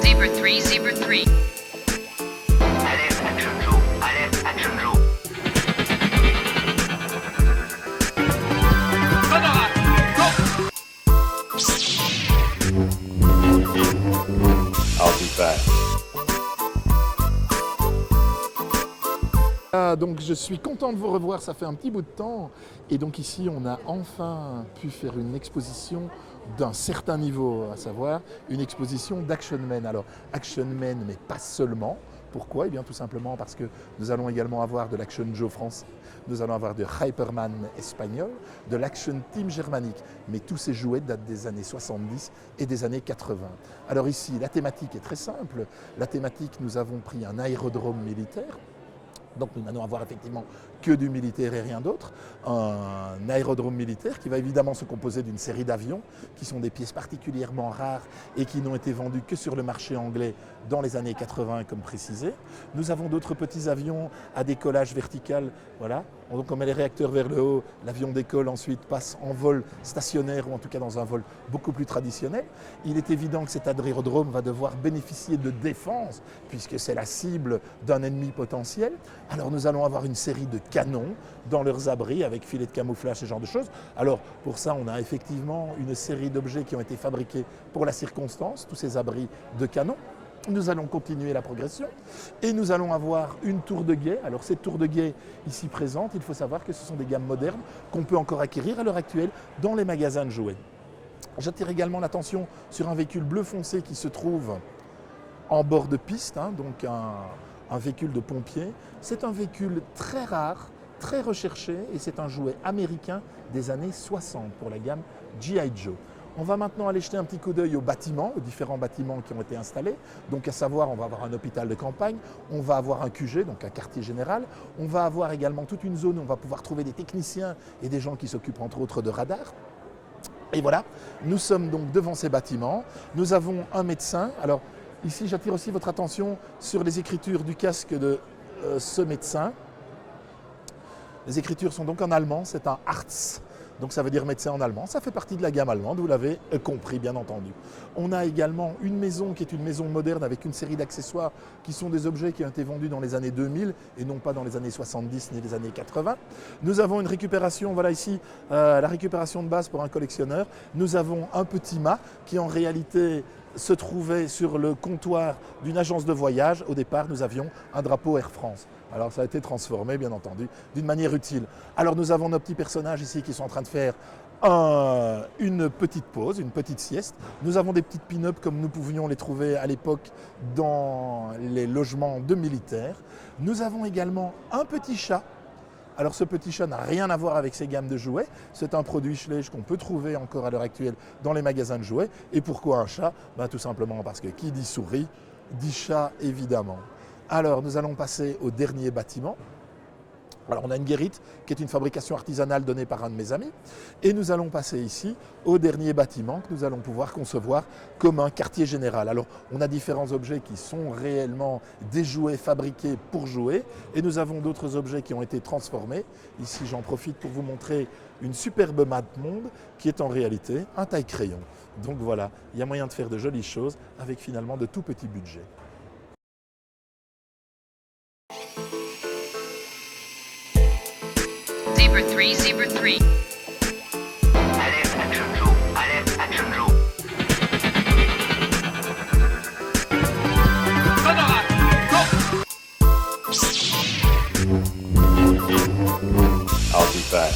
Zebra 3, Zebra 3. Alerte Action Joe. Alerte Action Joe. I'll be back. Donc je suis content de vous revoir, ça fait un petit bout de temps. Et donc ici on a enfin pu faire une exposition d'un certain niveau, à savoir une exposition d'Action Men. Alors Action Men, mais pas seulement. Pourquoi ? Eh bien tout simplement parce que nous allons également avoir de l'Action Joe français, nous allons avoir de Hyperman espagnol, de l'Action Team germanique. Mais tous ces jouets datent des années 70 et des années 80. Alors ici la thématique est très simple. La thématique, nous avons pris un aérodrome militaire. Donc nous n'allons avoir effectivement que du militaire et rien d'autre. Un aérodrome militaire qui va évidemment se composer d'une série d'avions qui sont des pièces particulièrement rares et qui n'ont été vendues que sur le marché anglais dans les années 80 comme précisé. Nous avons d'autres petits avions à décollage vertical. Voilà. Donc on met les réacteurs vers le haut, l'avion décolle ensuite, passe en vol stationnaire ou en tout cas dans un vol beaucoup plus traditionnel. Il est évident que cet aérodrome va devoir bénéficier de défense puisque c'est la cible d'un ennemi potentiel. Alors nous allons avoir une série de canons dans leurs abris avec filets de camouflage, ce genre de choses. Alors pour ça, on a effectivement une série d'objets qui ont été fabriqués pour la circonstance, tous ces abris de canons. Nous allons continuer la progression et nous allons avoir une tour de guet. Alors cette tour de guet ici présente, il faut savoir que ce sont des gammes modernes qu'on peut encore acquérir à l'heure actuelle dans les magasins de jouets. J'attire également l'attention sur un véhicule bleu foncé qui se trouve en bord de piste, donc un véhicule de pompier. C'est un véhicule très rare, très recherché et c'est un jouet américain des années 60 pour la gamme G.I. Joe. On va maintenant aller jeter un petit coup d'œil aux bâtiments, aux différents bâtiments qui ont été installés. Donc à savoir, on va avoir un hôpital de campagne, on va avoir un QG, donc un quartier général. On va avoir également toute une zone où on va pouvoir trouver des techniciens et des gens qui s'occupent entre autres de radars. Et voilà, nous sommes donc devant ces bâtiments. Nous avons un médecin. Alors ici, j'attire aussi votre attention sur les écritures du casque de ce médecin. Les écritures sont donc en allemand, c'est un Arzt. Donc ça veut dire médecin en allemand, ça fait partie de la gamme allemande, vous l'avez compris bien entendu. On a également une maison qui est une maison moderne avec une série d'accessoires qui sont des objets qui ont été vendus dans les années 2000 et non pas dans les années 70 ni les années 80. Nous avons une récupération, voilà ici la récupération de base pour un collectionneur. Nous avons un petit mât qui en réalité se trouvait sur le comptoir d'une agence de voyage. Au départ, nous avions un drapeau Air France. Alors ça a été transformé, bien entendu, d'une manière utile. Alors nous avons nos petits personnages ici qui sont en train de faire une petite pause, une petite sieste. Nous avons des petites pin-up comme nous pouvions les trouver à l'époque dans les logements de militaires. Nous avons également un petit chat. Alors ce petit chat n'a rien à voir avec ces gammes de jouets, c'est un produit Schlage qu'on peut trouver encore à l'heure actuelle dans les magasins de jouets. Et pourquoi un chat ? Tout simplement parce que qui dit souris, dit chat évidemment. Alors nous allons passer au dernier bâtiment. Alors on a une guérite qui est une fabrication artisanale donnée par un de mes amis. Et nous allons passer ici au dernier bâtiment que nous allons pouvoir concevoir comme un quartier général. Alors on a différents objets qui sont réellement des jouets fabriqués pour jouer. Et nous avons d'autres objets qui ont été transformés. Ici j'en profite pour vous montrer une superbe map monde qui est en réalité un taille-crayon. Donc voilà, il y a moyen de faire de jolies choses avec finalement de tout petits budgets. Zebra 3, Zebra 3. Alerte Action Joe. Alerte Action Joe. I'll be back.